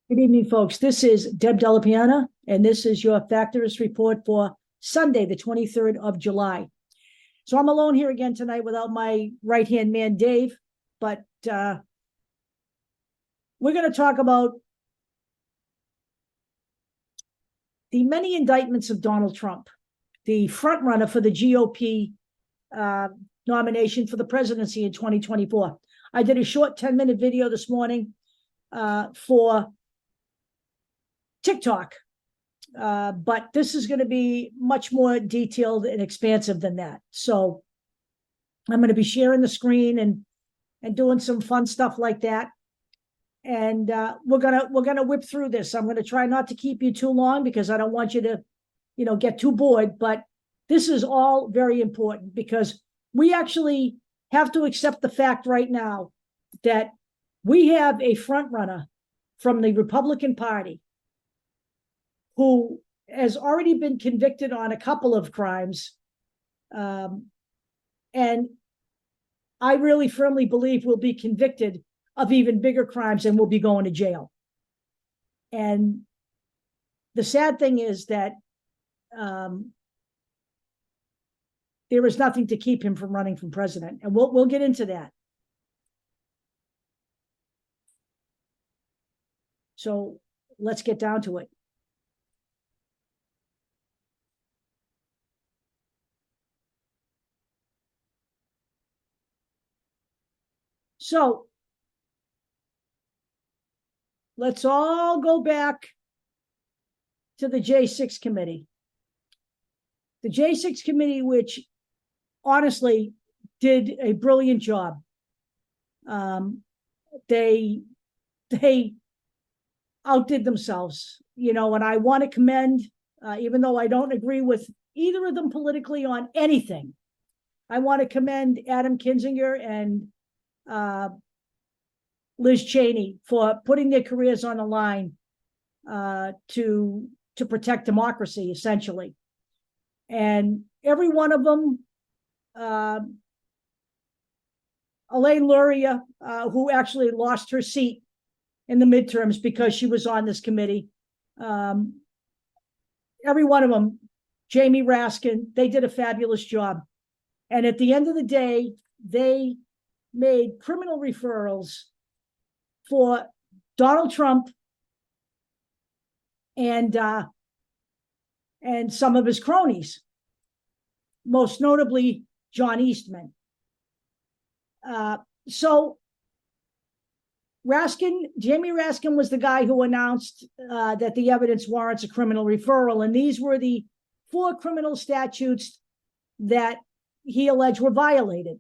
Good evening, folks. This is Deb Delapiana, and this is your Factivist report for Sunday, the 23rd of July. So I'm alone here again tonight without my right-hand man, Dave, but we're going to talk about the many indictments of Donald Trump, the frontrunner for the GOP nomination for the presidency in 2024. I did a short 10-minute video this morning for TikTok, but this is going to be much more detailed and expansive than that. So I'm going to be sharing the screen and doing some fun stuff like that. And we're gonna whip through this. I'm going to try not to keep you too long because I don't want you to, get too bored. But this is all very important because we actually have to accept the fact right now that we have a front runner from the Republican Party who has already been convicted on a couple of crimes. And I really firmly believe will be convicted of even bigger crimes and will be going to jail. And the sad thing is that there is nothing to keep him from running for president. And we'll get into that. So let's get down to it. So let's all go back to the J6 committee. The J6 committee, which honestly did a brilliant job. They outdid themselves, and I want to commend, even though I don't agree with either of them politically on anything, I want to commend Adam Kinzinger and Liz Cheney for putting their careers on the line to protect democracy, essentially. And every one of them, Elaine Luria, who actually lost her seat in the midterms because she was on this committee, every one of them, Jamie Raskin, they did a fabulous job. And at the end of the day, they made criminal referrals for Donald Trump and some of his cronies, most notably John Eastman. So Jamie Raskin was the guy who announced that the evidence warrants a criminal referral, and these were the 4 criminal statutes that he alleged were violated: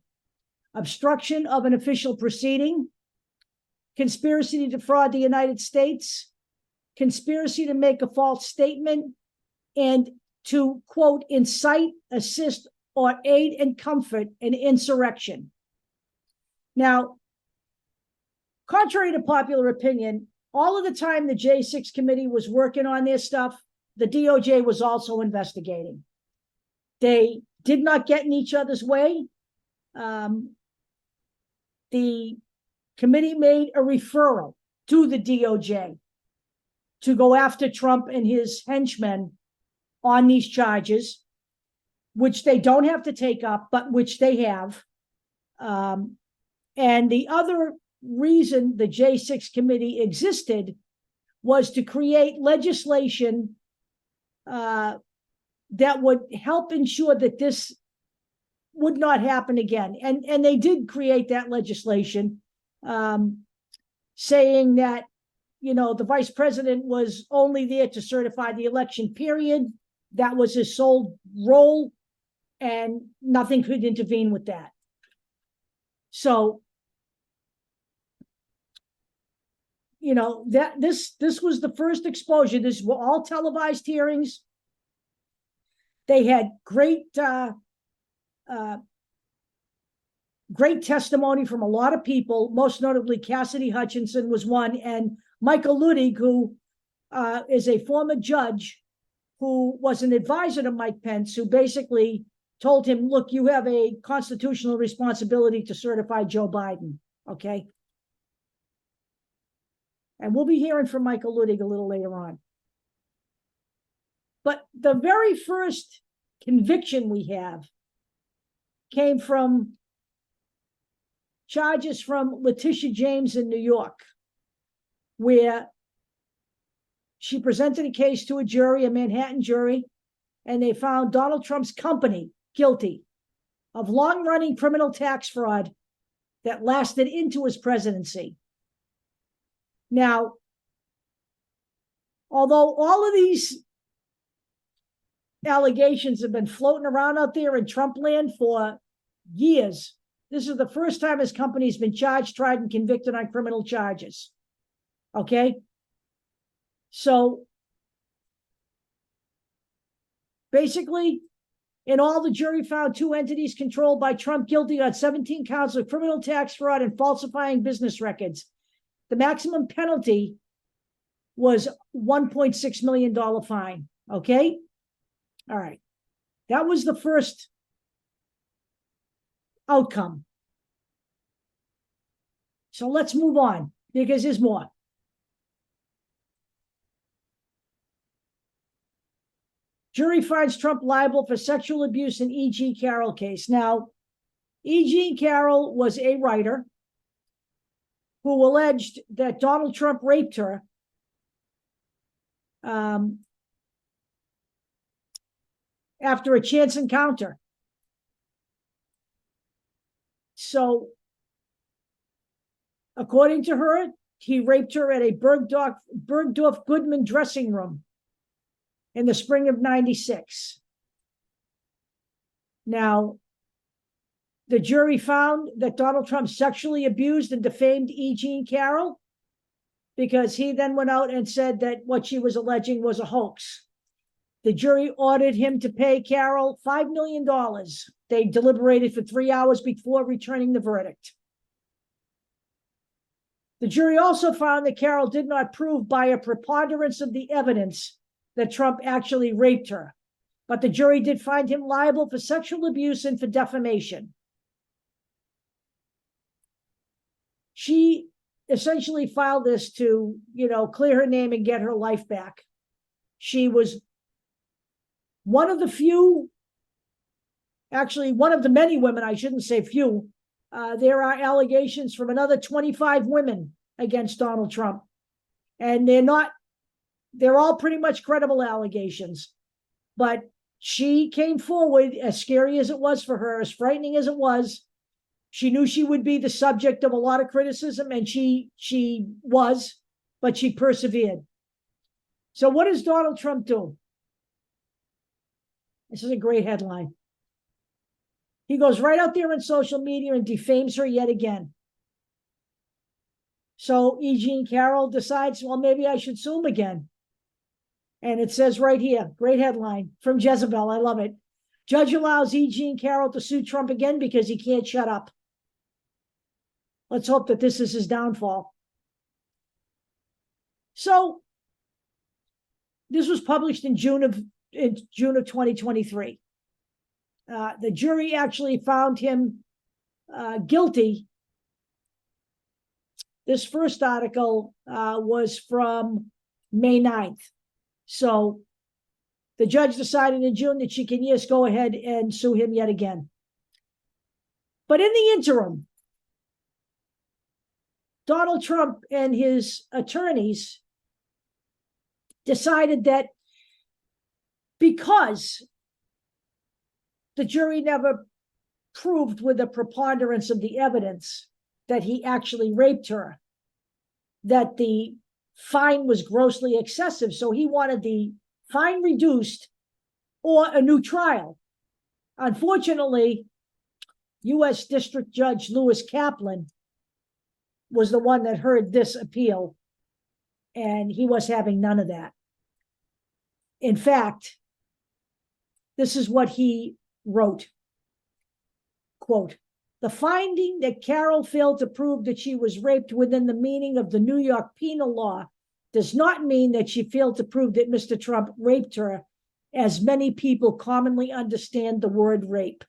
obstruction of an official proceeding, conspiracy to defraud the United States, conspiracy to make a false statement, and to, quote, incite, assist, or aid and comfort an insurrection. Now, contrary to popular opinion, all of the time the J6 committee was working on this stuff, the DOJ was also investigating. They did not get in each other's way. The committee made a referral to the DOJ to go after Trump and his henchmen on these charges, which they don't have to take up, but which they have. And the other reason the J6 committee existed was to create legislation that would help ensure that this would not happen again. And they did create that legislation, saying that, the vice president was only there to certify the election, period. That was his sole role, and nothing could intervene with that. So, that this was the first exposure. These were all televised hearings. They had great testimony from a lot of people, most notably Cassidy Hutchinson was one, and Michael Ludig, who is a former judge who was an advisor to Mike Pence, who basically told him, look, you have a constitutional responsibility to certify Joe Biden, okay? And we'll be hearing from Michael Luttig a little later on. But the very first conviction we have came from charges from Letitia James in New York, where she presented a case to a jury, a Manhattan jury, and they found Donald Trump's company guilty of long-running criminal tax fraud that lasted into his presidency. Now, although all of these allegations have been floating around out there in Trump land for years, this is the first time his company's been charged, tried, and convicted on criminal charges. Okay? So, basically, in all, the jury found 2 entities controlled by Trump guilty on 17 counts of criminal tax fraud and falsifying business records. The maximum penalty was $1.6 million fine. Okay? All right. That was the first outcome. So let's move on, because there's more. Jury finds Trump liable for sexual abuse in E. Jean Carroll case. Now, E. Jean Carroll was a writer who alleged that Donald Trump raped her after a chance encounter. So, according to her, he raped her at a Bergdorf Goodman dressing room in the spring of '96. Now, the jury found that Donald Trump sexually abused and defamed E. Jean Carroll because he then went out and said that what she was alleging was a hoax. The jury ordered him to pay Carroll $5 million. They deliberated for 3 hours before returning the verdict. The jury also found that Carroll did not prove by a preponderance of the evidence that Trump actually raped her, but the jury did find him liable for sexual abuse and for defamation. She essentially filed this to, clear her name and get her life back. She was one of the few, actually one of the many women, I shouldn't say few. There are allegations from another 25 women against Donald Trump, and they're all pretty much credible allegations. But she came forward, as scary as it was for her, as frightening as it was. She knew she would be the subject of a lot of criticism, and she was, but she persevered. So what does Donald Trump do? This is a great headline. He goes right out there in social media and defames her yet again. So E. Jean Carroll decides, well, maybe I should sue him again. And it says right here, great headline from Jezebel. I love it. Judge allows E. Jean Carroll to sue Trump again because he can't shut up. Let's hope that this is his downfall. So this was published in June of 2023. The jury actually found him guilty. This first article was from May 9th. So the judge decided in June that she can, yes, go ahead and sue him yet again. But in the interim, Donald Trump and his attorneys decided that because the jury never proved with a preponderance of the evidence that he actually raped her, that the fine was grossly excessive. So he wanted the fine reduced or a new trial. Unfortunately, U.S. District Judge Lewis Kaplan was the one that heard this appeal, and he was having none of that. In fact, this is what he wrote, quote, "The finding that Carroll failed to prove that she was raped within the meaning of the New York penal law does not mean that she failed to prove that Mr. Trump raped her, as many people commonly understand the word rape."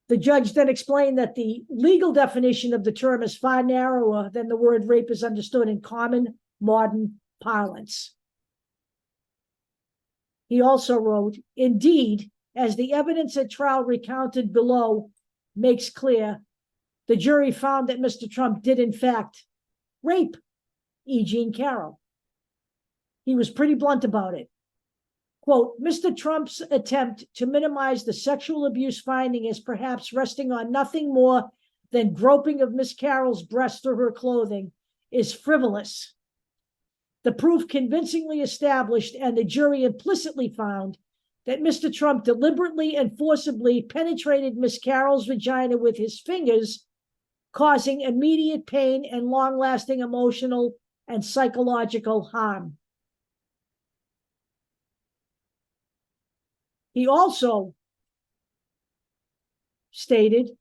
The judge then explained that the legal definition of the term is far narrower than the word rape is understood in common modern parlance. He also wrote, indeed, as the evidence at trial recounted below makes clear, the jury found that Mr. Trump did, in fact, rape E. Jean Carroll. He was pretty blunt about it. Quote, Mr. Trump's attempt to minimize the sexual abuse finding as perhaps resting on nothing more than groping of Miss Carroll's breast through her clothing is frivolous. The proof convincingly established, and the jury implicitly found, that Mr. Trump deliberately and forcibly penetrated Miss Carroll's vagina with his fingers, causing immediate pain and long-lasting emotional and psychological harm. He also stated,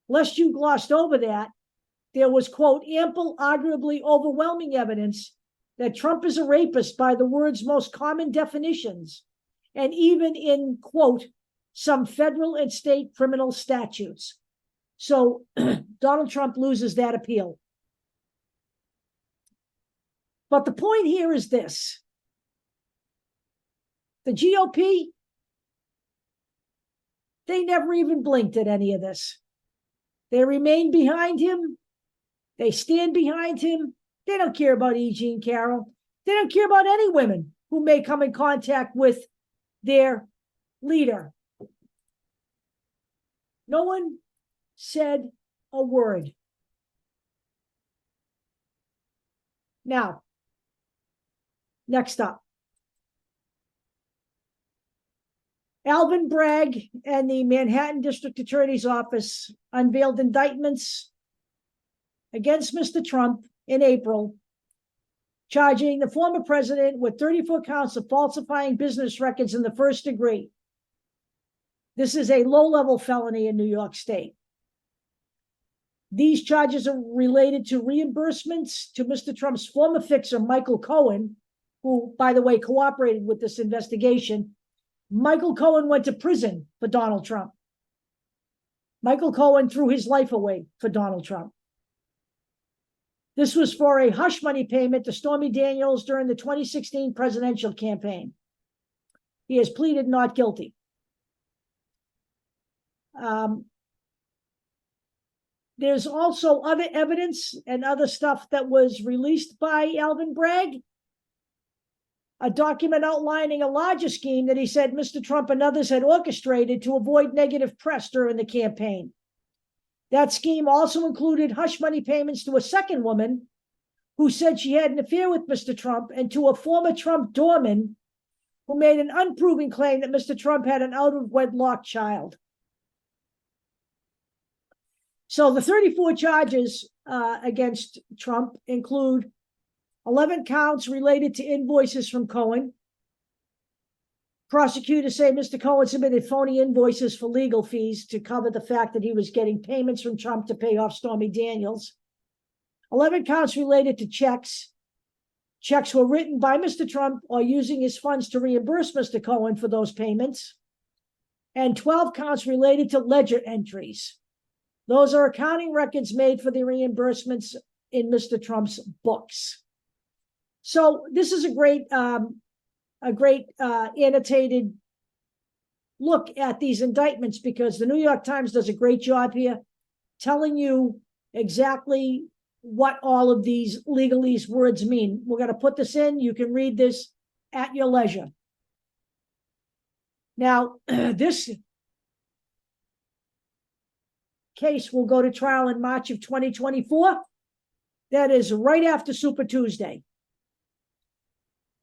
lest you glossed over that, there was, quote, ample, arguably overwhelming evidence that Trump is a rapist by the word's most common definitions, and even in, quote, some federal and state criminal statutes. So Donald Trump loses that appeal. But the point here is this. The GOP, they never even blinked at any of this. They remain behind him. They stand behind him. They don't care about E. Jean Carroll. They don't care about any women who may come in contact with their leader. No one said a word. Now, next up. Alvin Bragg and the Manhattan District Attorney's Office unveiled indictments against Mr. Trump in April, charging the former president with 34 counts of falsifying business records in the first degree. This is a low-level felony in New York State. These charges are related to reimbursements to Mr. Trump's former fixer, Michael Cohen, who, by the way, cooperated with this investigation. Michael Cohen went to prison for Donald Trump. Michael Cohen threw his life away for Donald Trump. This was for a hush money payment to Stormy Daniels during the 2016 presidential campaign. He has pleaded not guilty. There's also other evidence and other stuff that was released by Alvin Bragg. A document outlining a larger scheme that he said Mr. Trump and others had orchestrated to avoid negative press during the campaign. That scheme also included hush money payments to a second woman who said she had an affair with Mr. Trump, and to a former Trump doorman who made an unproven claim that Mr. Trump had an out-of-wedlock child. So the 34 charges against Trump include 11 counts related to invoices from Cohen. Prosecutors say Mr. Cohen submitted phony invoices for legal fees to cover the fact that he was getting payments from Trump to pay off Stormy Daniels. 11 counts related to checks. Checks were written by Mr. Trump or using his funds to reimburse Mr. Cohen for those payments. And 12 counts related to ledger entries. Those are accounting records made for the reimbursements in Mr. Trump's books. So this is a great annotated look at these indictments, because the New York Times does a great job here telling you exactly what all of these legalese words mean. We're going to put this in. You can read this at your leisure. Now, this case will go to trial in March of 2024. That is right after Super Tuesday.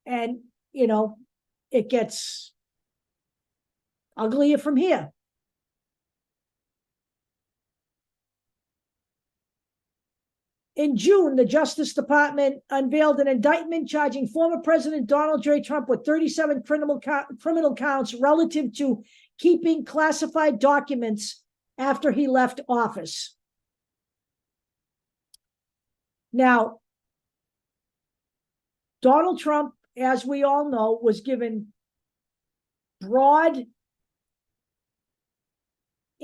And, you know, it gets uglier from here. In June, the Justice Department unveiled an indictment charging former President Donald J. Trump with 37 criminal counts relative to keeping classified documents after he left office. Now, Donald Trump, as we all know, was given broad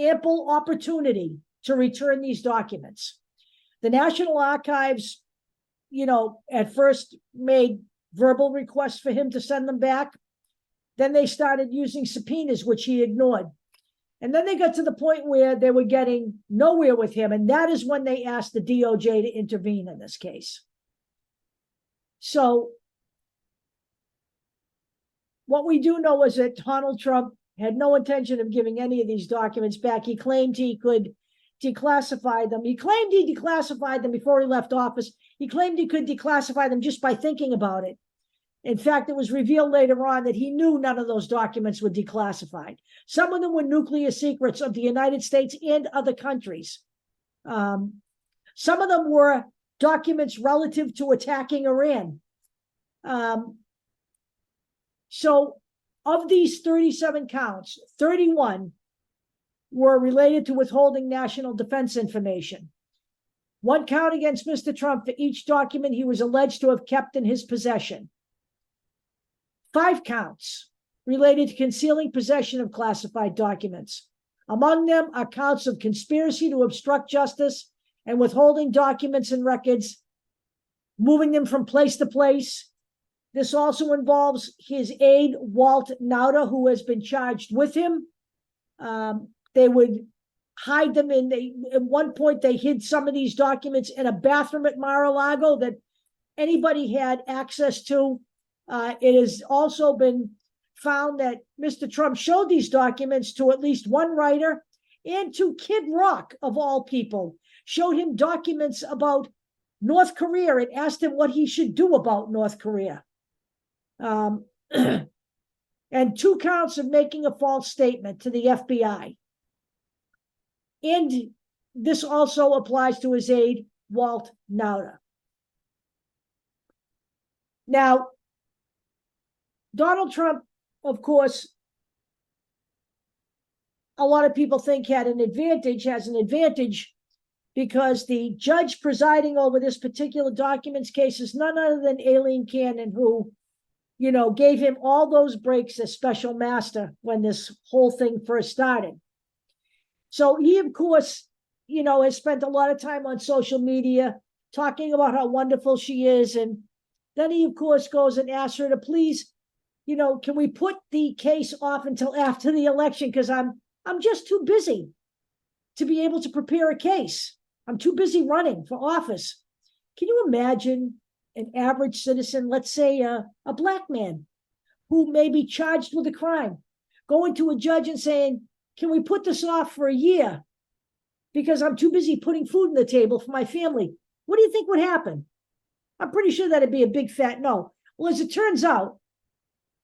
ample opportunity to return these documents. The National Archives, at first made verbal requests for him to send them back. Then they started using subpoenas, which he ignored. And then they got to the point where they were getting nowhere with him. And that is when they asked the DOJ to intervene in this case. So what we do know is that Donald Trump had no intention of giving any of these documents back. He claimed he could declassify them. He claimed he declassified them before he left office. He claimed he could declassify them just by thinking about it. In fact, it was revealed later on that he knew none of those documents were declassified. Some of them were nuclear secrets of the United States and other countries. Some of them were documents relative to attacking Iran. So of these 37 counts, 31 were related to withholding national defense information. One count against Mr. Trump for each document he was alleged to have kept in his possession. 5 counts related to concealing possession of classified documents. Among them are counts of conspiracy to obstruct justice and withholding documents and records, moving them from place to place. This also involves his aide, Walt Nauta, who has been charged with him. They would hide them at one point, they hid some of these documents in a bathroom at Mar-a-Lago that anybody had access to. It has also been found that Mr. Trump showed these documents to at least one writer and to Kid Rock, of all people, showed him documents about North Korea and asked him what he should do about North Korea. And 2 counts of making a false statement to the FBI. And this also applies to his aide, Walt Nauta. Now, Donald Trump, of course, a lot of people think has an advantage because the judge presiding over this particular documents case is none other than Aileen Cannon, who, gave him all those breaks as special master when this whole thing first started. So he, of course, has spent a lot of time on social media talking about how wonderful she is. And then he, of course, goes and asks her to please, can we put the case off until after the election? Because I'm just too busy to be able to prepare a case. I'm too busy running for office. Can you imagine an average citizen, let's say a Black man, who may be charged with a crime, going to a judge and saying, can we put this off for a year because I'm too busy putting food on the table for my family? What do you think would happen? I'm pretty sure that'd be a big fat no. Well, as it turns out,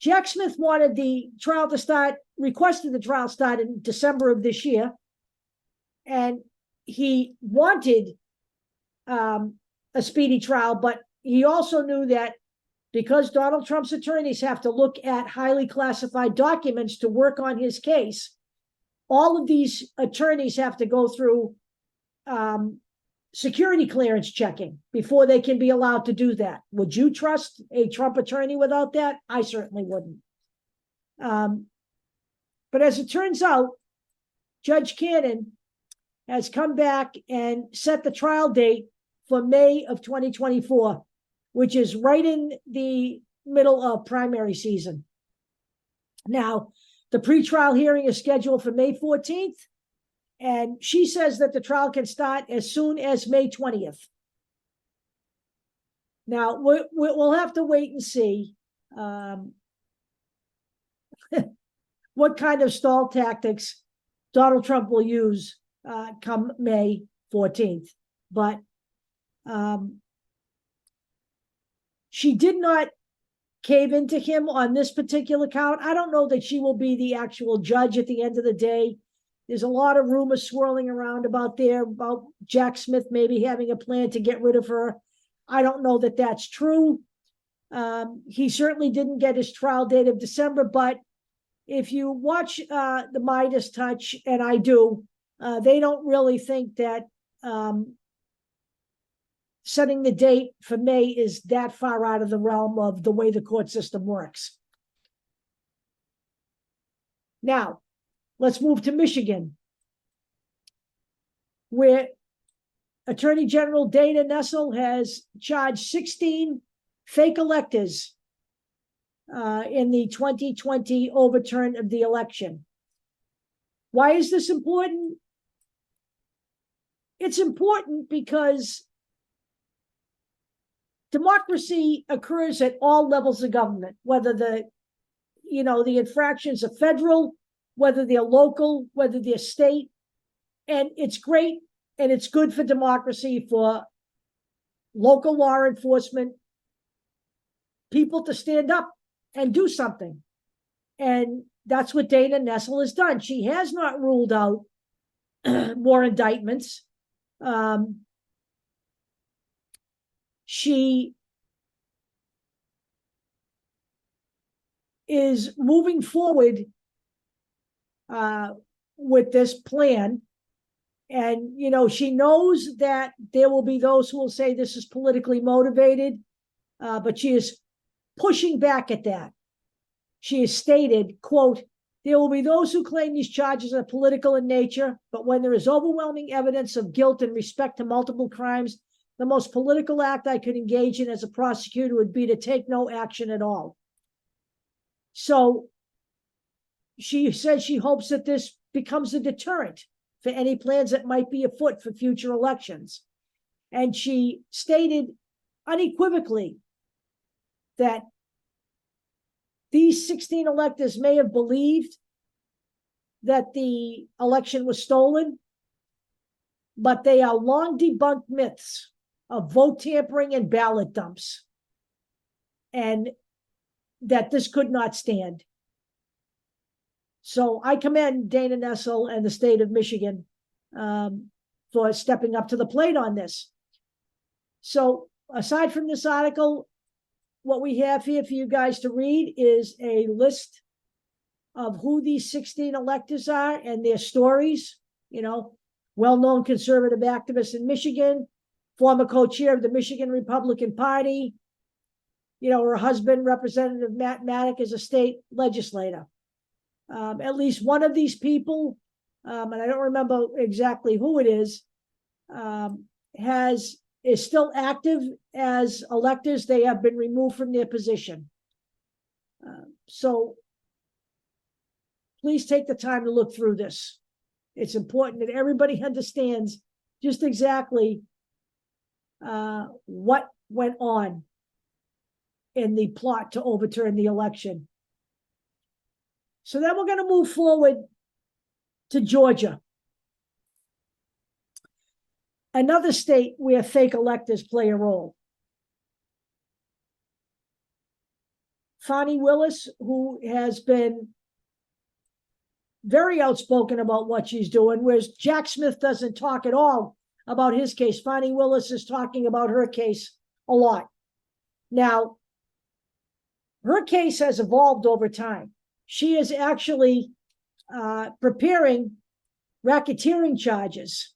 Jack Smith wanted the trial to start, requested the trial start in December of this year. And he wanted a speedy trial, but he also knew that because Donald Trump's attorneys have to look at highly classified documents to work on his case, all of these attorneys have to go through security clearance checking before they can be allowed to do that. Would you trust a Trump attorney without that? I certainly wouldn't. But as it turns out, Judge Cannon has come back and set the trial date for May of 2024, which is right in the middle of primary season. Now, the pretrial hearing is scheduled for May 14th. And she says that the trial can start as soon as May 20th. Now, we'll have to wait and see what kind of stall tactics Donald Trump will use come May 14th. But she did not cave into him on this particular count. I don't know that she will be the actual judge at the end of the day. There's a lot of rumors swirling around about Jack Smith maybe having a plan to get rid of her. I don't know that that's true. He certainly didn't get his trial date of December, but if you watch the Midas Touch, and I do, they don't really think that setting the date for May is that far out of the realm of the way the court system works. Now, let's move to Michigan. where Attorney General Dana Nessel has charged 16 fake electors in the 2020 overturn of the election. Why is this important? It's important because democracy occurs at all levels of government, whether the infractions are federal, whether they're local, whether they're state. And it's great and it's good for democracy for local law enforcement, people to stand up and do something. And that's what Dana Nessel has done. She has not ruled out more indictments. She is moving forward with this plan. And, she knows that there will be those who will say this is politically motivated, but she is pushing back at that. She has stated, quote, "There will be those who claim these charges are political in nature, but when there is overwhelming evidence of guilt in respect to multiple crimes, the most political act I could engage in as a prosecutor would be to take no action at all." So she says she hopes that this becomes a deterrent for any plans that might be afoot for future elections. And she stated unequivocally that these 16 electors may have believed that the election was stolen, but they are long debunked myths of vote tampering and ballot dumps, and that this could not stand. So I commend Dana Nessel and the state of Michigan for stepping up to the plate on this. So aside from this article, what we have here for you guys to read is a list of who these 16 electors are and their stories. Well-known conservative activist in Michigan, former co-chair of the Michigan Republican Party. Her husband, Representative Matt Maddock, is a state legislator. At least one of these people, and I don't remember exactly who it is still active as electors. They have been removed from their position. So please take the time to look through this. It's important that everybody understands just exactly what went on in the plot to overturn the election. So then we're going to move forward to Georgia, another state where fake electors play a role. Fani Willis, who has been very outspoken about what she's doing, whereas Jack Smith doesn't talk at all about his case. Fani Willis is talking about her case a lot. Now, her case has evolved over time. She is actually preparing racketeering charges.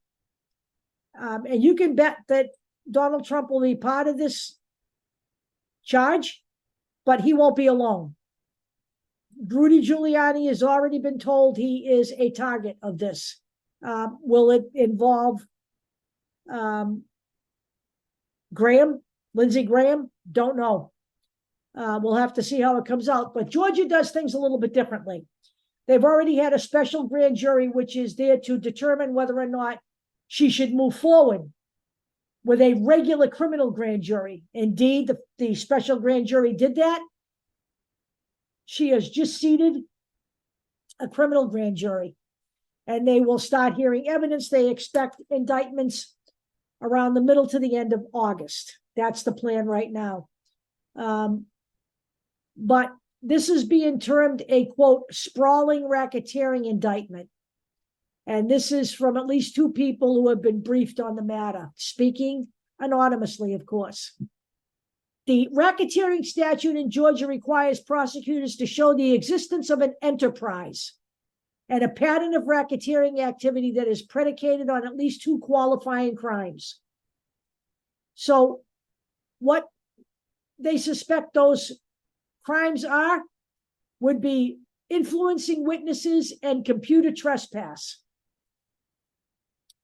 And you can bet that Donald Trump will be part of this charge, but he won't be alone. Rudy Giuliani has already been told he is a target of this. Will it involve Lindsey Graham? Don't know. We'll have to see how it comes out. But Georgia does things a little bit differently. They've already had a special grand jury, which is there to determine whether or not she should move forward with a regular criminal grand jury. Indeed, the special grand jury did that. She has just seated a criminal grand jury, and they will start hearing evidence. They expect indictments around the middle to the end of August. That's the plan right now. But this is being termed a, quote, sprawling racketeering indictment. And this is from at least two people who have been briefed on the matter, speaking anonymously, of course. The racketeering statute in Georgia requires prosecutors to show the existence of an enterprise and a pattern of racketeering activity that is predicated on at least two qualifying crimes. So what they suspect those crimes would be influencing witnesses and computer trespass.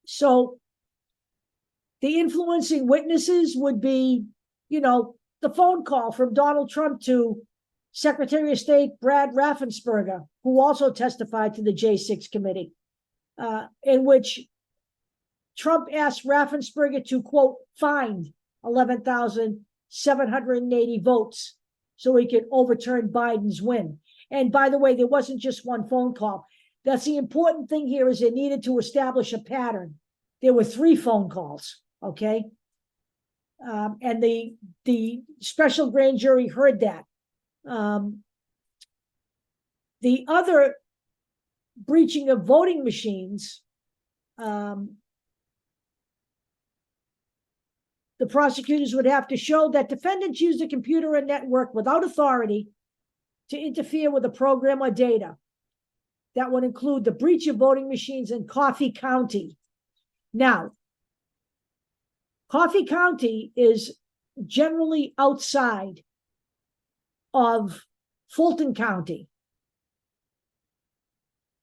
So the influencing witnesses would be, the phone call from Donald Trump to Secretary of State Brad Raffensperger, who also testified to the J6 committee, in which Trump asked Raffensperger to, quote, find 11,780 votes so he could overturn Biden's win. And by the way, there wasn't just one phone call. That's the important thing here, is they needed to establish a pattern. There were 3 phone calls, okay? And the special grand jury heard that. The other breaching of voting machines, the prosecutors would have to show that defendants used a computer and network without authority to interfere with a program or data. That would include the breach of voting machines in Coffee County. Now, Coffee County is generally outside of Fulton County.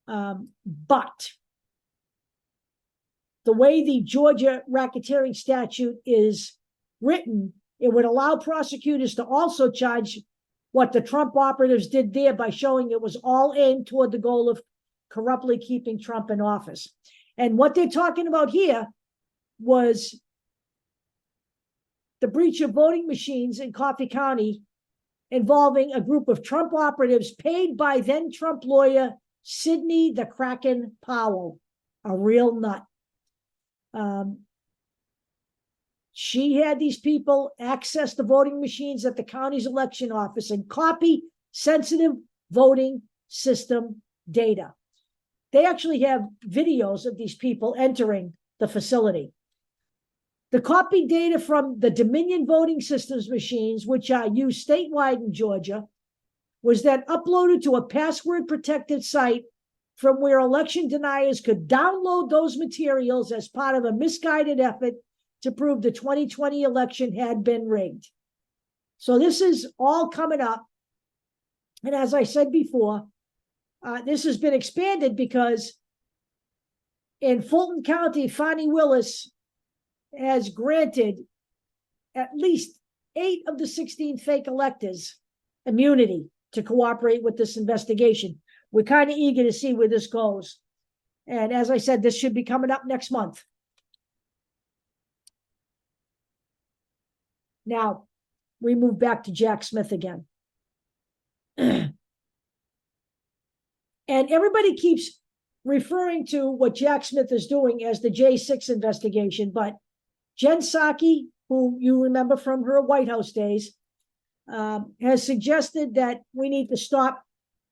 But the way the Georgia racketeering statute is written, it would allow prosecutors to also charge what the Trump operatives did there by showing it was all aimed toward the goal of corruptly keeping Trump in office. And what they're talking about here was the breach of voting machines in Coffee County involving a group of Trump operatives paid by then Trump lawyer Sidney the Kraken Powell, a real nut. She had these people access the voting machines at the county's election office and copy sensitive voting system data. They actually have videos of these people entering the facility. The copied data from the Dominion voting systems machines, which are used statewide in Georgia, was then uploaded to a password-protected site from where election deniers could download those materials as part of a misguided effort to prove the 2020 election had been rigged. So this is all coming up. And as I said before, this has been expanded because in Fulton County, Fani Willis has granted at least 8 of the 16 fake electors immunity to cooperate with this investigation. We're kind of eager to see where this goes. And as I said, this should be coming up next month. Now, we move back to Jack Smith again. And everybody keeps referring to what Jack Smith is doing as the J6 investigation, but Jen Psaki, who you remember from her White House days, has suggested that we need to stop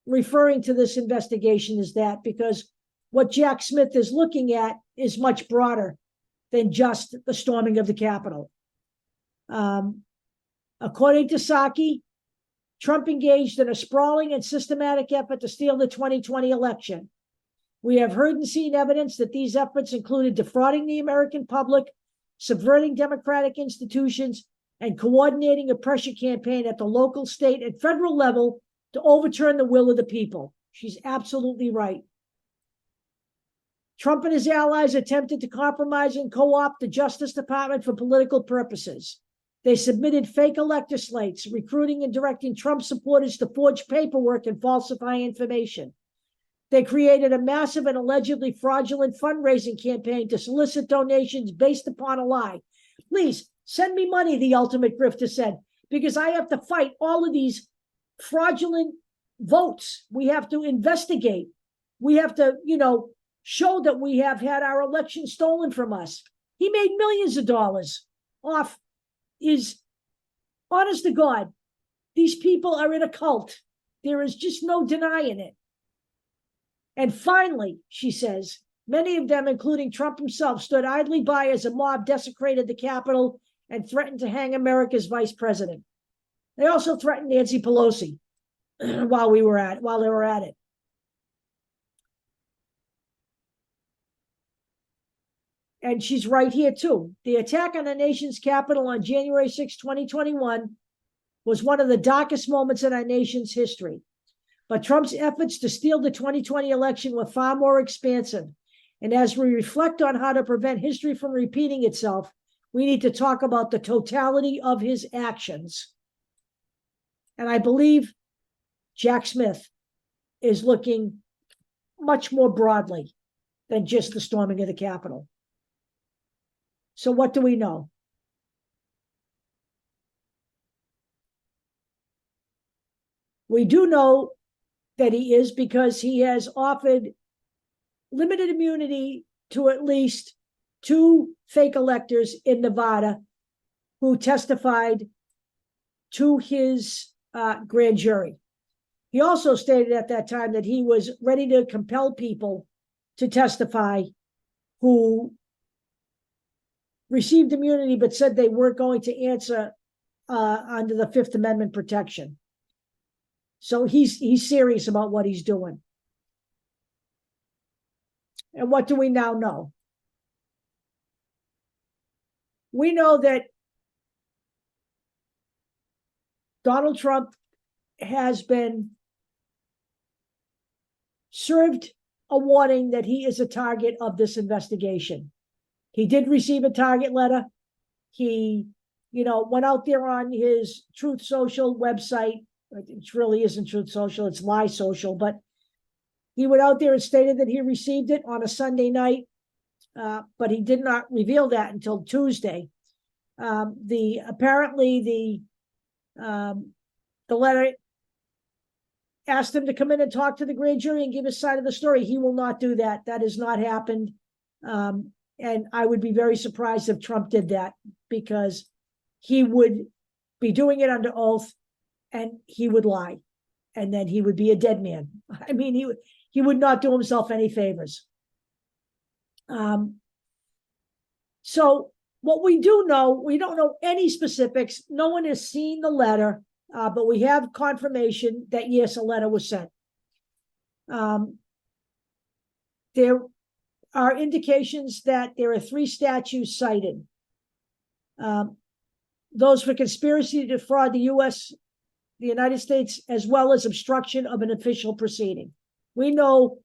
referring to this investigation as that, because what Jack Smith is looking at is much broader than just the storming of the Capitol. According to Psaki, Trump engaged in a sprawling and systematic effort to steal the 2020 election. We have heard and seen evidence that these efforts included defrauding the American public, subverting democratic institutions, and coordinating a pressure campaign at the local, state, and federal level to overturn the will of the people. She's absolutely right. Trump and his allies attempted to compromise and co-opt the Justice Department for political purposes. They submitted fake elector slates, recruiting and directing Trump supporters to forge paperwork and falsify information. They created a massive and allegedly fraudulent fundraising campaign to solicit donations based upon a lie. Please send me money, the ultimate grifter said, because I have to fight all of these fraudulent votes. We have to investigate. We have to, show that we have had our election stolen from us. He made millions of dollars off his, honest to God, these people are in a cult. There is just no denying it. And finally, she says, many of them, including Trump himself, stood idly by as a mob desecrated the Capitol and threatened to hang America's vice president. They also threatened Nancy Pelosi while they were at it. And she's right here too. The attack on the nation's capital on January 6, 2021 was one of the darkest moments in our nation's history. But Trump's efforts to steal the 2020 election were far more expansive. And as we reflect on how to prevent history from repeating itself, we need to talk about the totality of his actions. And I believe Jack Smith is looking much more broadly than just the storming of the Capitol. So what do we know? We do know that he is, because he has offered limited immunity to at least 2 fake electors in Nevada who testified to his grand jury. He also stated at that time that he was ready to compel people to testify who received immunity but said they weren't going to answer under the Fifth Amendment protection. So he's serious about what he's doing. And what do we now know? We know that Donald Trump has been served a warning that he is a target of this investigation. He did receive a target letter. He, went out there on his Truth Social website. It really isn't Truth Social, it's Lie Social, but he went out there and stated that he received it on a Sunday night, but he did not reveal that until Tuesday. Apparently the letter asked him to come in and talk to the grand jury and give his side of the story. He will not do that. That has not happened. And I would be very surprised if Trump did that, because he would be doing it under oath and he would lie, and then he would be a dead man. I mean, he would not do himself any favors. So what we do know, we don't know any specifics. No one has seen the letter, but we have confirmation that, yes, a letter was sent. There are indications that there are 3 statutes cited. Those for conspiracy to defraud the United States, as well as obstruction of an official proceeding. We know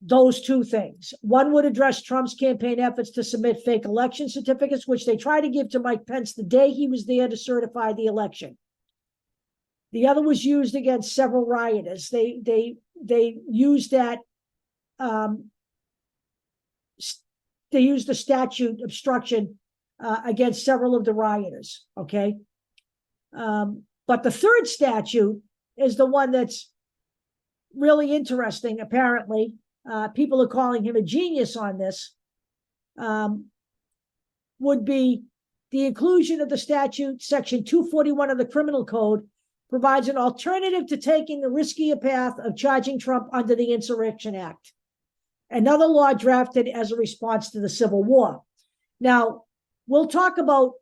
those 2 things. One would address Trump's campaign efforts to submit fake election certificates, which they tried to give to Mike Pence the day he was there to certify the election. The other was used against several rioters. They used that. They used the statute obstruction against several of the rioters. Okay. But the 3rd statute is the one that's really interesting, apparently. People are calling him a genius on this. Would be the inclusion of the statute, Section 241 of the Criminal Code, provides an alternative to taking the riskier path of charging Trump under the Insurrection Act, another law drafted as a response to the Civil War. Now, we'll talk about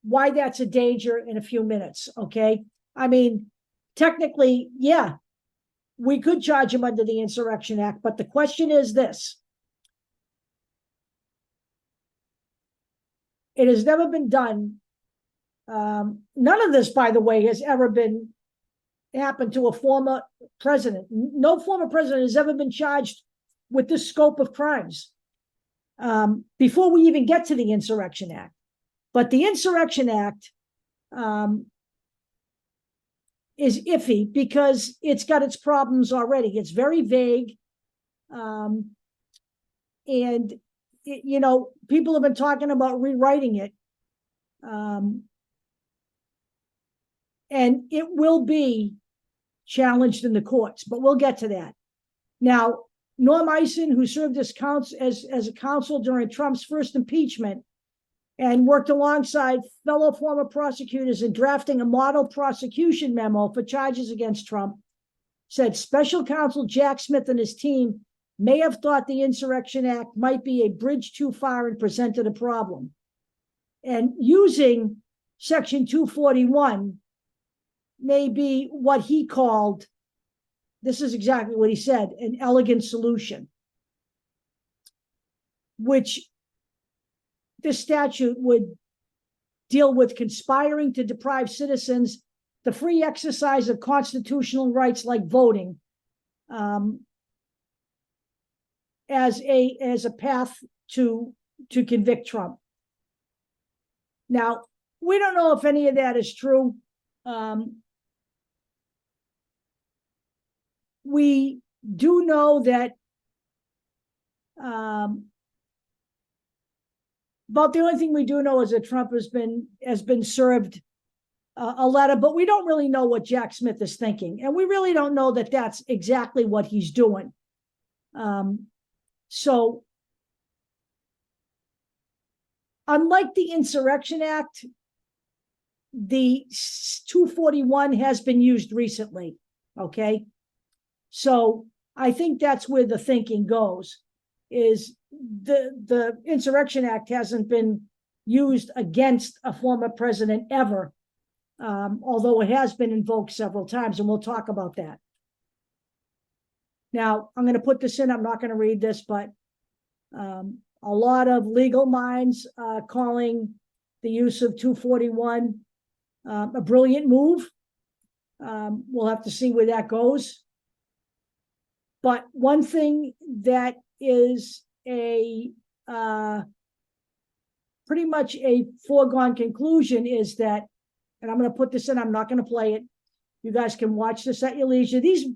why that's a danger in a few minutes, okay? I mean, technically, yeah, we could charge him under the Insurrection Act, but the question is this. It has never been done. None of this, by the way, has ever happened to a former president. No former president has ever been charged with this scope of crimes before we even get to the Insurrection Act. But the Insurrection Act is iffy because it's got its problems already. It's very vague. And, people have been talking about rewriting it. And it will be challenged in the courts, but we'll get to that. Now, Norm Eisen, who served as a counsel during Trump's first impeachment and worked alongside fellow former prosecutors in drafting a model prosecution memo for charges against Trump, said special counsel Jack Smith and his team may have thought the Insurrection Act might be a bridge too far and presented a problem. And using Section 241 may be what he called, this is exactly what he said, an elegant solution, which this statute would deal with conspiring to deprive citizens the free exercise of constitutional rights like voting, as a path to convict Trump. Now, we don't know if any of that is true. We do know that but the only thing we do know is that Trump has been served a letter, but we don't really know what Jack Smith is thinking, and we really don't know that that's exactly what he's doing. So, unlike the Insurrection Act, the 241 has been used recently. Okay, so I think that's where the thinking goes. Is the Insurrection Act hasn't been used against a former president ever, although it has been invoked several times, and we'll talk about that. Now, I'm going to put this in. I'm not going to read this, but a lot of legal minds calling the use of 241 a brilliant move. We'll have to see where that goes. But one thing that is a pretty much a foregone conclusion is that, and I'm going to put this in, I'm not going to play it. You guys can watch this at your leisure. These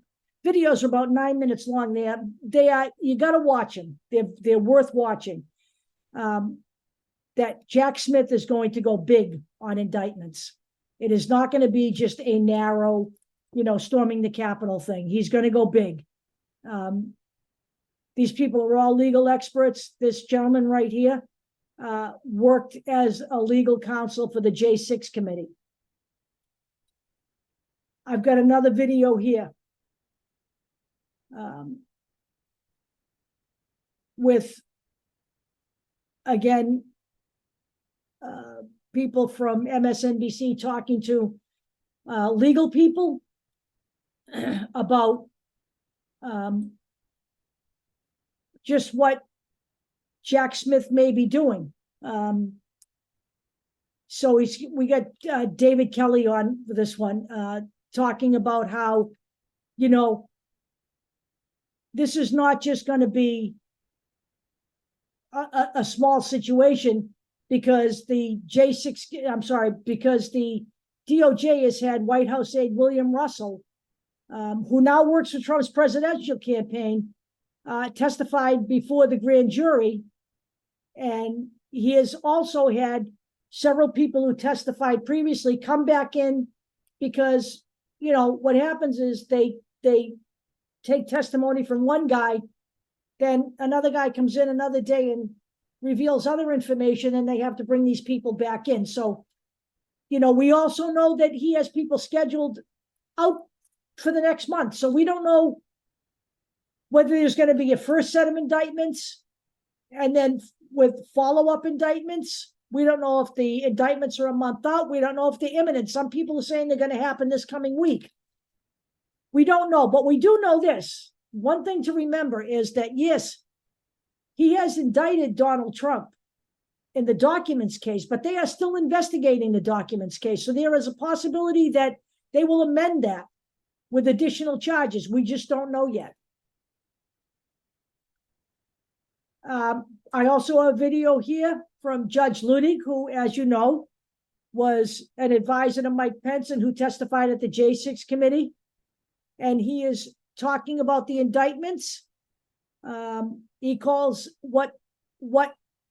videos are about 9 minutes long. They are you got to watch them. They're worth watching. That Jack Smith is going to go big on indictments. It is not going to be just a narrow, storming the Capitol thing. He's going to go big. These people are all legal experts. This gentleman right here worked as a legal counsel for the J6 committee. I've got another video here with, again, people from MSNBC talking to legal people about just what Jack Smith may be doing. So we got David Kelly on for this one, talking about how, this is not just going to be a small situation, because because the DOJ has had White House aide William Russell, who now works for Trump's presidential campaign, testified before the grand jury. And he has also had several people who testified previously come back in, because, what happens is they take testimony from one guy, then another guy comes in another day and reveals other information, and they have to bring these people back in. So, we also know that he has people scheduled out for the next month. So we don't know whether there's going to be a first set of indictments and then with follow-up indictments. We don't know if the indictments are a month out. We don't know if they're imminent. Some people are saying they're going to happen this coming week. We don't know, but we do know this. One thing to remember is that, yes, he has indicted Donald Trump in the documents case, but they are still investigating the documents case. So there is a possibility that they will amend that with additional charges. We just don't know yet. I also have a video here from Judge Ludig, who, as you know, was an advisor to Mike Pence and who testified at the J6 committee. And he is talking about the indictments. He calls what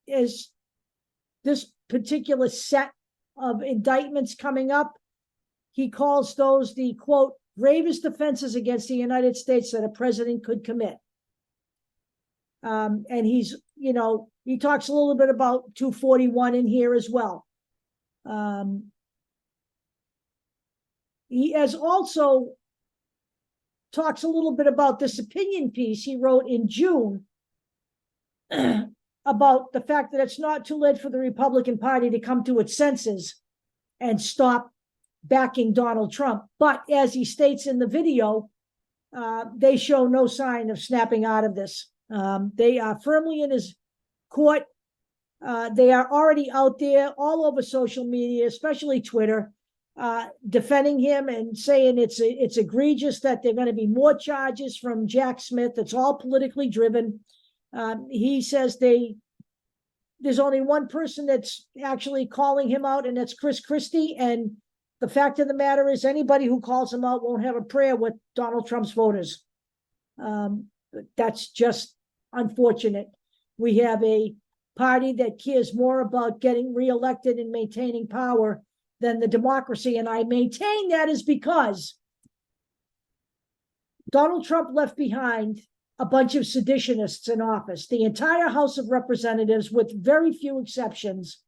is this particular set of indictments coming up. He calls those the, quote, gravest offenses against the United States that a president could commit. And he's, he talks a little bit about 241 in here as well. He has also talks a little bit about this opinion piece he wrote in June about the fact that it's not too late for the Republican Party to come to its senses and stop backing Donald Trump. But as he states in the video, they show no sign of snapping out of this. They are firmly in his court. They are already out there all over social media, especially Twitter, defending him and saying it's egregious that there are going to be more charges from Jack Smith. It's all politically driven. He says there's only one person that's actually calling him out, and that's Chris Christie. And the fact of the matter is, anybody who calls him out won't have a prayer with Donald Trump's voters. That's just unfortunate. We have a party that cares more about getting reelected and maintaining power than the democracy. And I maintain that is because Donald Trump left behind a bunch of seditionists in office. The entire House of Representatives, with very few exceptions,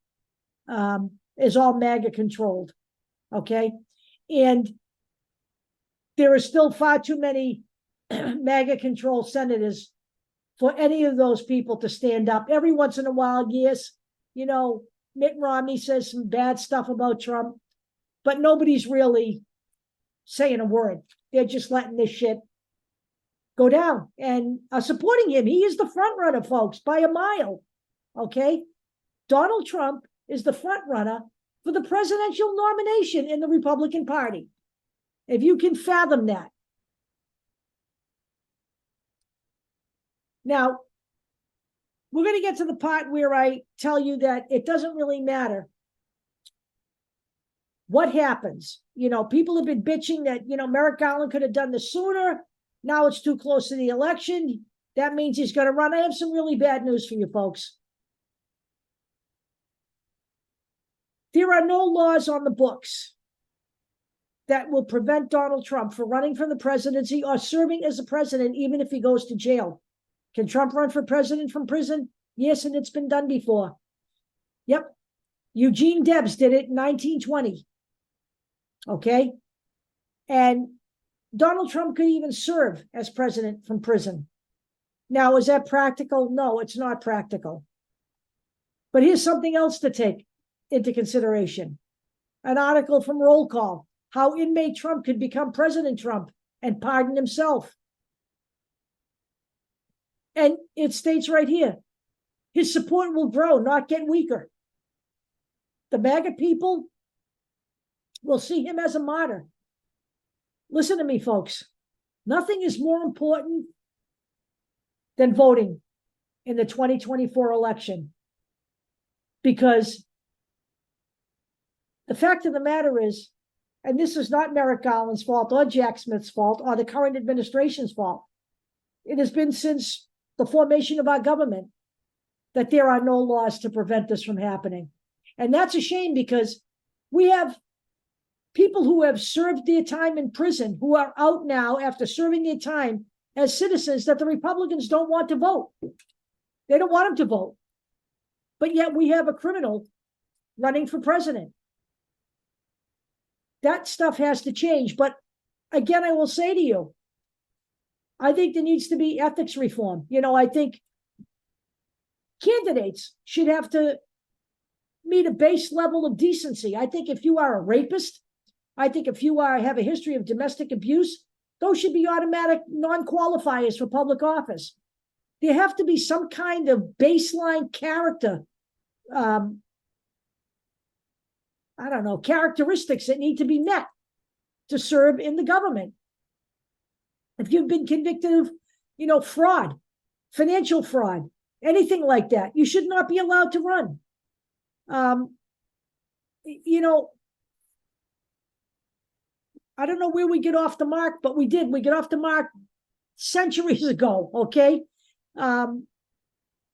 is all MAGA controlled. Okay. And there are still far too many MAGA controlled senators for any of those people to stand up. Every once in a while, yes, Mitt Romney says some bad stuff about Trump, but nobody's really saying a word. They're just letting this shit go down and are supporting him. He is the front runner, folks, by a mile. Okay. Donald Trump is the front runner for the presidential nomination in the Republican Party. If you can fathom that. Now, we're going to get to the part where I tell you that it doesn't really matter what happens. People have been bitching that, Merrick Garland could have done this sooner. Now it's too close to the election. That means he's going to run. I have some really bad news for you folks. There are no laws on the books that will prevent Donald Trump from running for the presidency or serving as a president, even if he goes to jail. Can Trump run for president from prison? Yes, and it's been done before. Yep. Eugene Debs did it in 1920. Okay. And Donald Trump could even serve as president from prison. Now, is that practical? No, it's not practical. But here's something else to take into consideration. An article from Roll Call, how inmate Trump could become President Trump and pardon himself. And it states right here, his support will grow, not get weaker. The MAGA people will see him as a martyr. Listen to me, folks. Nothing is more important than voting in the 2024 election. Because the fact of the matter is, and this is not Merrick Garland's fault or Jack Smith's fault or the current administration's fault. It has been since the formation of our government that there are no laws to prevent this from happening. And that's a shame, because we have people who have served their time in prison who are out now after serving their time as citizens that the Republicans don't want to vote. They don't want them to vote. But yet we have a criminal running for president. That stuff has to change. But again, I will say to you, I think there needs to be ethics reform. I think candidates should have to meet a base level of decency. I think if you are a rapist, I think if you have a history of domestic abuse, those should be automatic non-qualifiers for public office. There have to be some kind of baseline character, characteristics that need to be met to serve in the government. If you've been convicted of, fraud, financial fraud, anything like that, you should not be allowed to run. I don't know where we get off the mark, but we did. We get off the mark centuries ago, okay?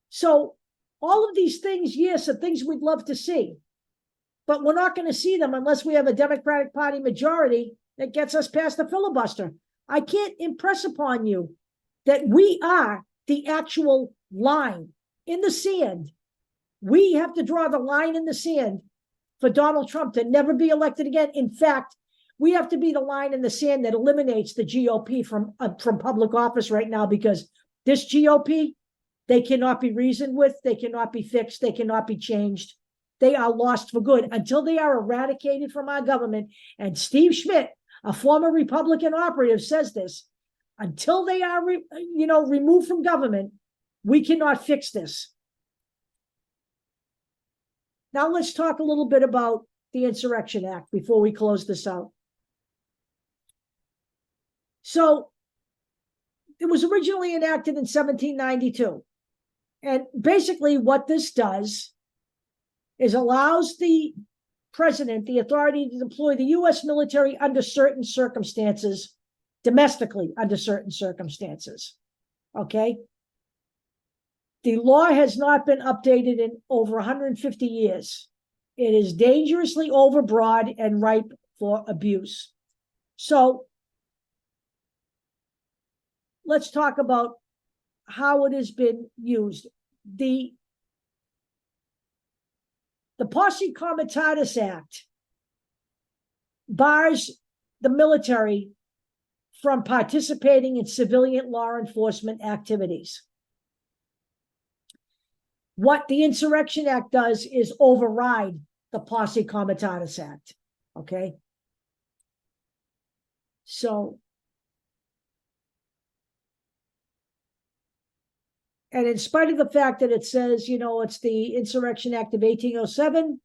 So all of these things, yes, are things we'd love to see. But we're not going to see them unless we have a Democratic Party majority that gets us past the filibuster. I can't impress upon you that we are the actual line in the sand. We have to draw the line in the sand for Donald Trump to never be elected again. In fact, we have to be the line in the sand that eliminates the GOP from public office right now, because this GOP, they cannot be reasoned with, they cannot be fixed, they cannot be changed. They are lost for good until they are eradicated from our government. And Steve Schmidt, a former Republican operative, says this: until they are, removed from government, we cannot fix this. Now let's talk a little bit about the Insurrection Act before we close this out. So it was originally enacted in 1792. And basically what this does is allows the president the authority to deploy the U.S. military under certain circumstances, domestically under certain circumstances. Okay? The law has not been updated in over 150 years. It is dangerously overbroad and ripe for abuse. So let's talk about how it has been used. The Posse Comitatus Act bars the military from participating in civilian law enforcement activities. What the Insurrection Act does is override the Posse Comitatus Act, okay? So, and in spite of the fact that it says, you know, it's the Insurrection Act of 1807,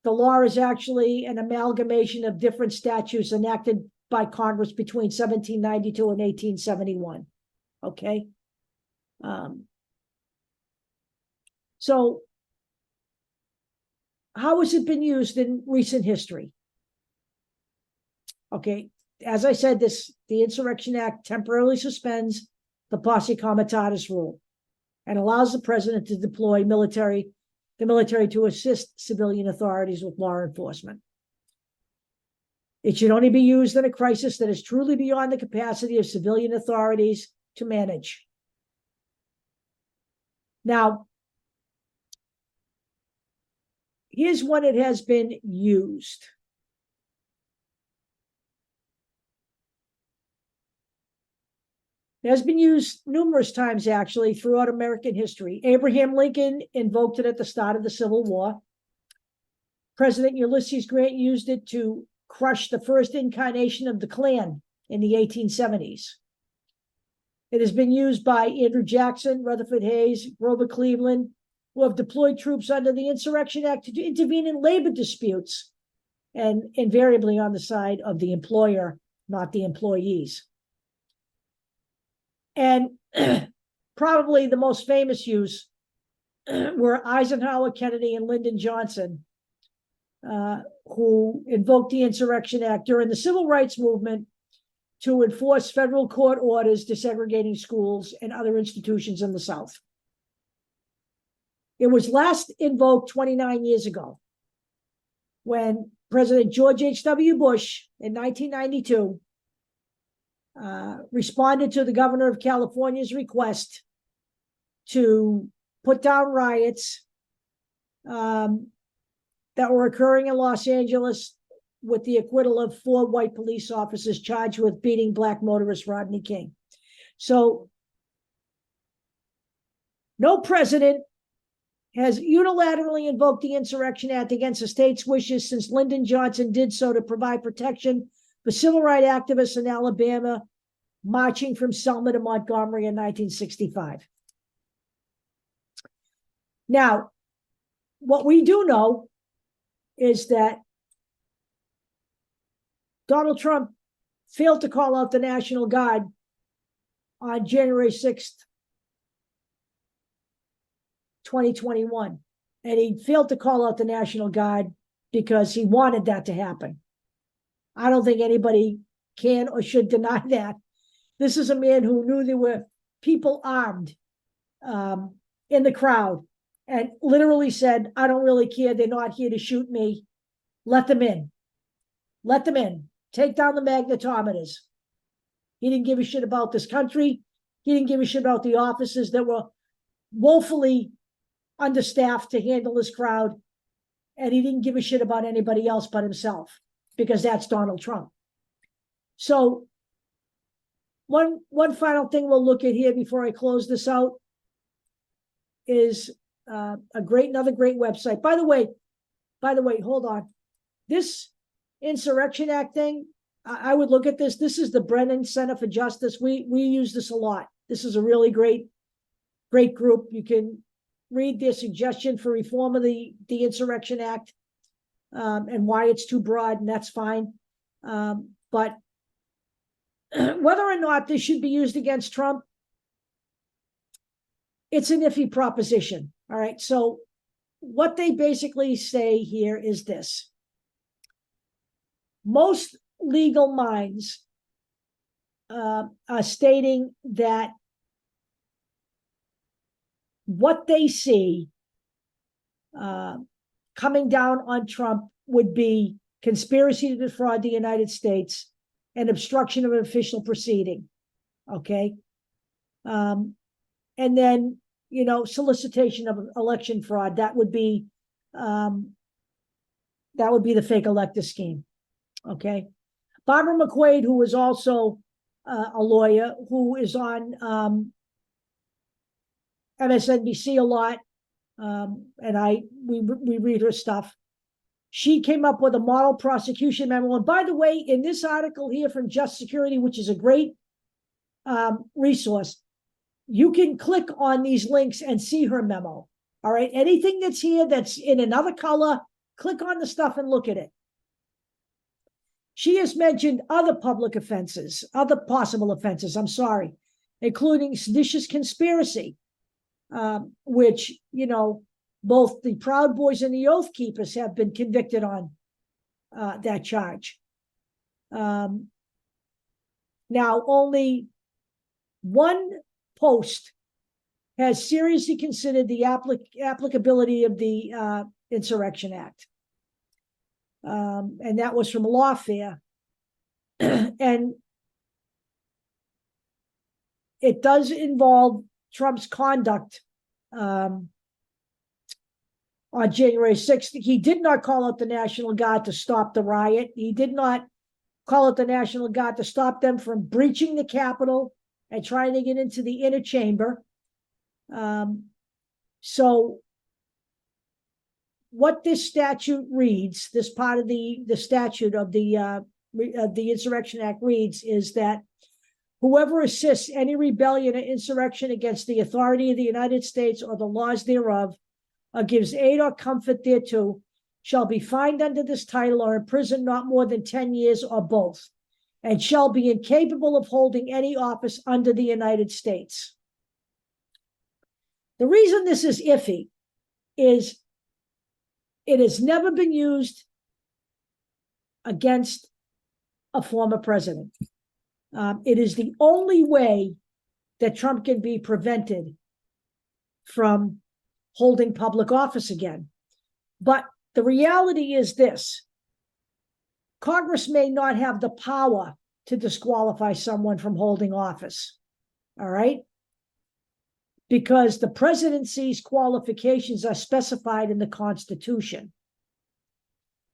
the law is actually an amalgamation of different statutes enacted by Congress between 1792 and 1871, okay? So how has it been used in recent history? Okay, as I said, the Insurrection Act temporarily suspends the Posse Comitatus rule and allows the president to deploy the military to assist civilian authorities with law enforcement. It should only be used in a crisis that is truly beyond the capacity of civilian authorities to manage. Now, here's when it has been used. It has been used numerous times, actually, throughout American history. Abraham Lincoln invoked it at the start of the Civil War. President Ulysses Grant used it to crush the first incarnation of the Klan in the 1870s. It has been used by Andrew Jackson, Rutherford Hayes, Grover Cleveland, who have deployed troops under the Insurrection Act to intervene in labor disputes, and invariably on the side of the employer, not the employees. And probably the most famous use were Eisenhower, Kennedy, and Lyndon Johnson, who invoked the Insurrection Act during the Civil Rights Movement to enforce federal court orders desegregating schools and other institutions in the South. It was last invoked 29 years ago when President George H.W. Bush in 1992 responded to the governor of California's request to put down riots that were occurring in Los Angeles with the acquittal of 4 white police officers charged with beating black motorist Rodney King. So no president has unilaterally invoked the Insurrection Act against the state's wishes since Lyndon Johnson did so to provide protection for civil rights activists in Alabama marching from Selma to Montgomery in 1965. Now, what we do know is that Donald Trump failed to call out the National Guard on January 6th, 2021. And he failed to call out the National Guard because he wanted that to happen. I don't think anybody can or should deny that. This is a man who knew there were people armed in the crowd and literally said, I don't really care. They're not here to shoot me. Let them in. Let them in. Take down the magnetometers. He didn't give a shit about this country. He didn't give a shit about the officers that were woefully understaffed to handle this crowd. And he didn't give a shit about anybody else but himself, because that's Donald Trump. So one final thing we'll look at here before I close this out is another great website. By the way, hold on. This Insurrection Act thing, I would look at this. This is the Brennan Center for Justice. We use this a lot. This is a really great group. You can read their suggestion for reform of the Insurrection Act and why it's too broad, and that's fine. But whether or not this should be used against Trump, it's an iffy proposition. All right. So what they basically say here is this. Most legal minds are stating that what they see coming down on Trump would be conspiracy to defraud the United States and obstruction of an official proceeding. Okay. And then, solicitation of election fraud. That would be the fake elector scheme. Okay. Barbara McQuaid, who is also a lawyer, who is on MSNBC a lot, and we read her stuff. She came up with a model prosecution memo. And by the way, in this article here from Just Security, which is a great resource, you can click on these links and see her memo. All right. Anything that's here that's in another color, click on the stuff and look at it. She has mentioned other public offenses, other possible offenses, including seditious conspiracy, which, both the Proud Boys and the Oath Keepers have been convicted on that charge. Now, only one post has seriously considered the applicability of the Insurrection Act. And that was from Lawfare. And it does involve Trump's conduct on January 6th. He did not call out the National Guard to stop the riot. He did not call out the National Guard to stop them from breaching the Capitol and trying to get into the inner chamber. So what this statute reads, this part of the statute of the Insurrection Act reads, is that whoever assists any rebellion or insurrection against the authority of the United States or the laws thereof, or gives aid or comfort thereto, shall be fined under this title or imprisoned not more than 10 years or both, and shall be incapable of holding any office under the United States. The reason this is iffy is it has never been used against a former president. It is the only way that Trump can be prevented from holding public office again. But the reality is this: Congress may not have the power to disqualify someone from holding office, all right? Because the presidency's qualifications are specified in the Constitution.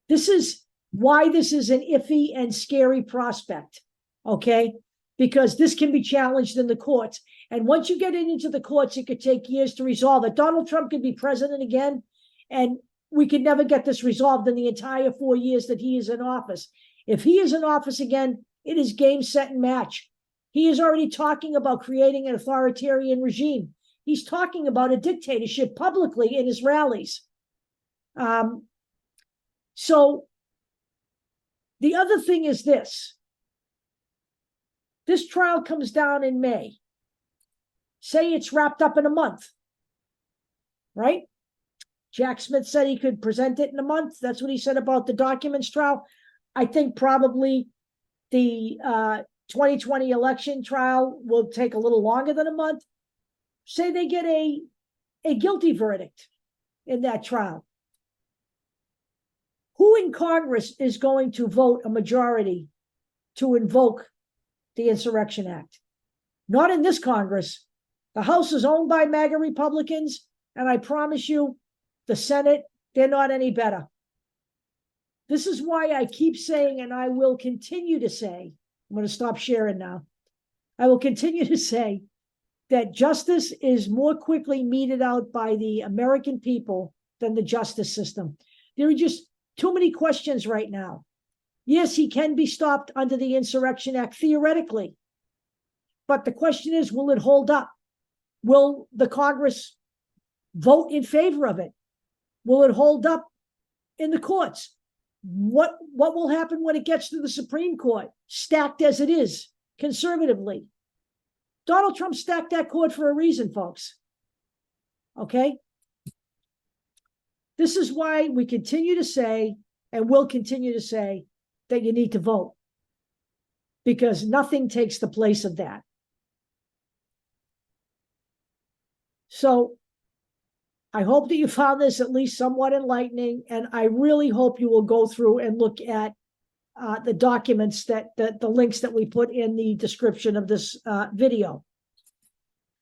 This is why this is an iffy and scary prospect, okay? Because this can be challenged in the courts. And once you get it into the courts, it could take years to resolve it. Donald Trump could be president again, and we could never get this resolved in the entire 4 years that he is in office. If he is in office again, it is game, set, and match. He is already talking about creating an authoritarian regime. He's talking about a dictatorship publicly in his rallies. So the other thing is this. This trial comes down in May. Say it's wrapped up in a month, right? Jack Smith said he could present it in a month. That's what he said about the documents trial. I think probably the 2020 election trial will take a little longer than a month. Say they get a guilty verdict in that trial. Who in Congress is going to vote a majority to invoke the Insurrection Act? Not in this Congress. The House is owned by MAGA Republicans, and I promise you, the Senate, they're not any better. This is why I keep saying, and I will continue to say, I'm going to stop sharing now. I will continue to say that justice is more quickly meted out by the American people than the justice system. There are just too many questions right now. Yes, he can be stopped under the Insurrection Act theoretically. But the question is, will it hold up? Will the Congress vote in favor of it? Will it hold up in the courts? What will happen when it gets to the Supreme Court, stacked as it is, conservatively? Donald Trump stacked that court for a reason, folks. Okay? This is why we continue to say, and will continue to say, that you need to vote, because nothing takes the place of that. So I hope that you found this at least somewhat enlightening, and I really hope you will go through and look at the documents the links that we put in the description of this video.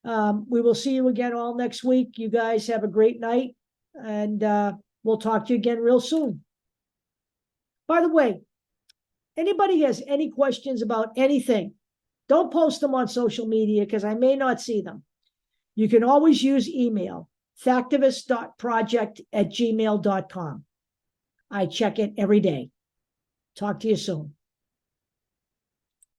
We will see you again all next week. You guys have a great night, and we'll talk to you again real soon. By the way, anybody has any questions about anything, don't post them on social media because I may not see them. You can always use email, factivist.project@gmail.com. I check it every day. Talk to you soon.